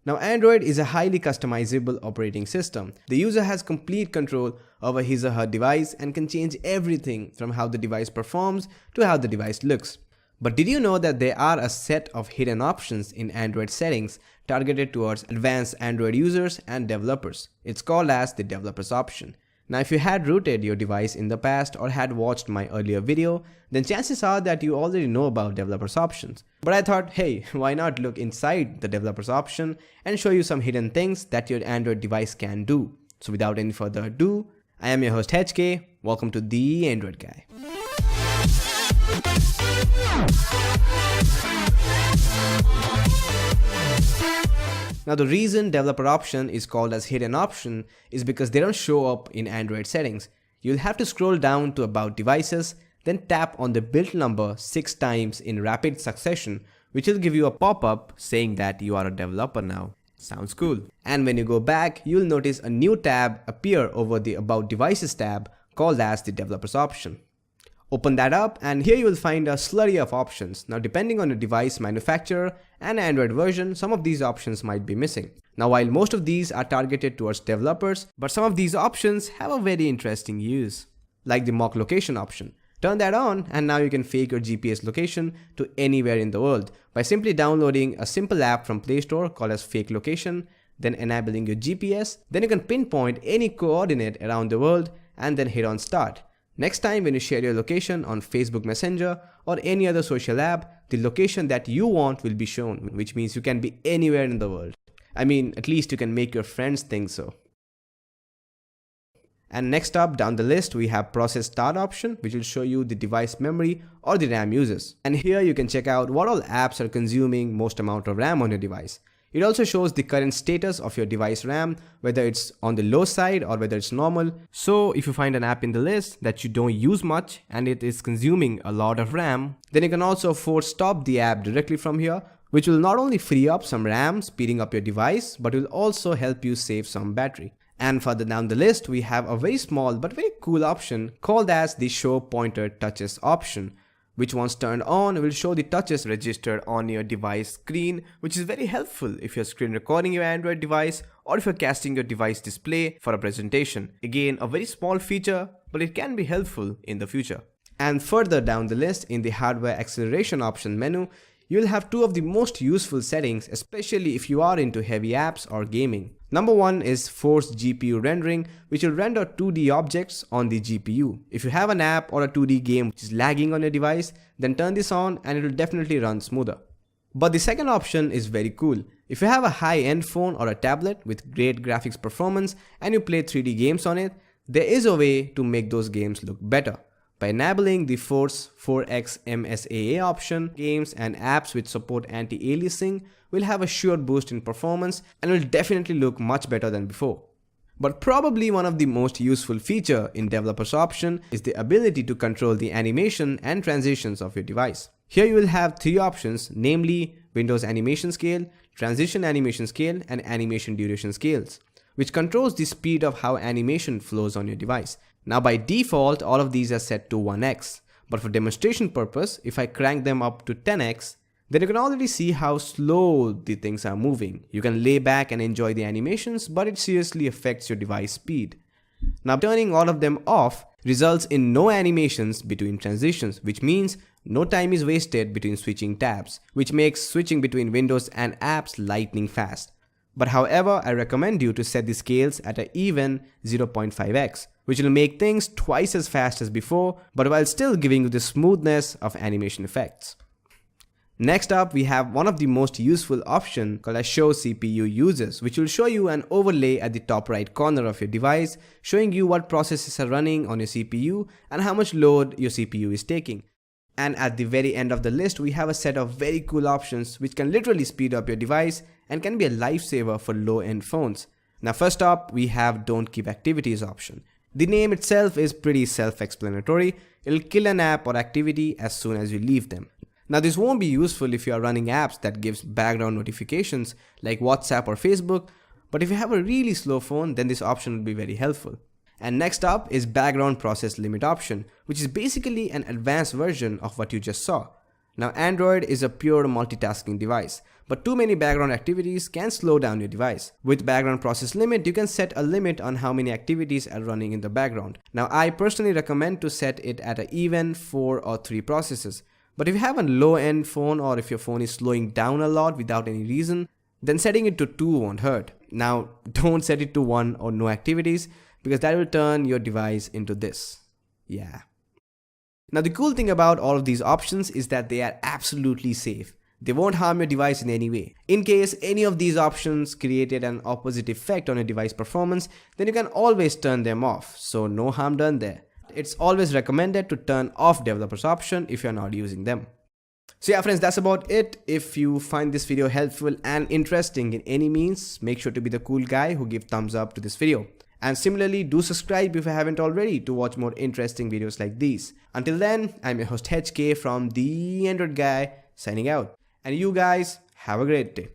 Now, Android is a highly customizable operating system. The user has complete control over his or her device and can change everything from how the device performs to how the device looks. But did you know that there are a set of hidden options in Android settings targeted towards advanced Android users and developers? It's called as the developers option. Now, if you had rooted your device in the past or had watched my earlier video, then chances are that you already know about developers options. But I thought, hey, why not look inside the developers option and show you some hidden things that your Android device can do. So without any further ado, I am your host HK. Welcome to The Android Guy. Now, the reason developer option is called as hidden option is because they don't show up in Android settings. You'll have to scroll down to about devices, then tap on the build number 6 times in rapid succession, which will give you a pop-up saying that you are a developer now. Sounds cool. And when you go back, you'll notice a new tab appear over the About Devices tab called as the developers option. Open that up and here you will find a slurry of options. Now, depending on your device manufacturer and Android version, some of these options might be missing. Now, while most of these are targeted towards developers, but some of these options have a very interesting use, like the mock location option. Turn that on and now you can fake your GPS location to anywhere in the world by simply downloading a simple app from Play Store called as Fake Location, then enabling your GPS. Then you can pinpoint any coordinate around the world and then hit on start. Next time when you share your location on Facebook Messenger or any other social app, the location that you want will be shown, which means you can be anywhere in the world. I mean, at least you can make your friends think so. And next up down the list, we have process start option, which will show you the device memory or the RAM uses. And here you can check out what all apps are consuming most amount of RAM on your device. It also shows the current status of your device RAM, whether it's on the low side or whether it's normal. So if you find an app in the list that you don't use much and it is consuming a lot of RAM, then you can also force stop the app directly from here, which will not only free up some RAM, speeding up your device, but will also help you save some battery. And further down the list, we have a very small but very cool option called as the Show Pointer Touches option, which once turned on will show the touches registered on your device screen, which is very helpful if you're screen recording your Android device or if you're casting your device display for a presentation. Again, a very small feature, but it can be helpful in the future. And further down the list in the hardware acceleration option menu, you'll have two of the most useful settings, especially if you are into heavy apps or gaming. Number one is forced GPU rendering, which will render 2D objects on the GPU. If you have an app or a 2D game which is lagging on your device, then turn this on and it will definitely run smoother. But the second option is very cool. If you have a high-end phone or a tablet with great graphics performance and you play 3D games on it, there is a way to make those games look better. By enabling the Force 4x MSAA option, games and apps which support anti-aliasing will have a sure boost in performance and will definitely look much better than before. But probably one of the most useful feature in developers option is the ability to control the animation and transitions of your device. Here you will have 3 options, namely Windows Animation Scale, Transition Animation Scale and Animation Duration Scales, which controls the speed of how animation flows on your device. Now by default, all of these are set to 1x, but for demonstration purpose, if I crank them up to 10x, then you can already see how slow the things are moving. You can lay back and enjoy the animations, but it seriously affects your device speed. Now turning all of them off results in no animations between transitions, which means no time is wasted between switching tabs, which makes switching between windows and apps lightning fast. But however, I recommend you to set the scales at an even 0.5x, which will make things twice as fast as before, but while still giving you the smoothness of animation effects. Next up, we have one of the most useful option called as Show CPU Uses, which will show you an overlay at the top right corner of your device, showing you what processes are running on your CPU and how much load your CPU is taking. And at the very end of the list, we have a set of very cool options which can literally speed up your device and can be a lifesaver for low-end phones. Now first up, we have Don't Keep Activities option. The name itself is pretty self-explanatory. It'll kill an app or activity as soon as you leave them. Now this won't be useful if you are running apps that gives background notifications like WhatsApp or Facebook, but if you have a really slow phone, then this option will be very helpful. And next up is Background Process Limit option, which is basically an advanced version of what you just saw. Now Android is a pure multitasking device, but too many background activities can slow down your device. With background process limit, you can set a limit on how many activities are running in the background. Now I personally recommend to set it at an even 4 or 3 processes. But if you have a low-end phone or if your phone is slowing down a lot without any reason, then setting it to 2 won't hurt. Now don't set it to 1 or no activities, because that will turn your device into this. Yeah. Now the cool thing about all of these options is that they are absolutely safe. They won't harm your device in any way. In case any of these options created an opposite effect on your device performance, then you can always turn them off, so no harm done there. It's always recommended to turn off developers option if you're not using them. So yeah friends, that's about it. If you find this video helpful and interesting in any means, make sure to be the cool guy who gives thumbs up to this video. And similarly, do subscribe if you haven't already to watch more interesting videos like these. Until then, I'm your host HK from The Android Guy, signing out. And you guys, have a great day.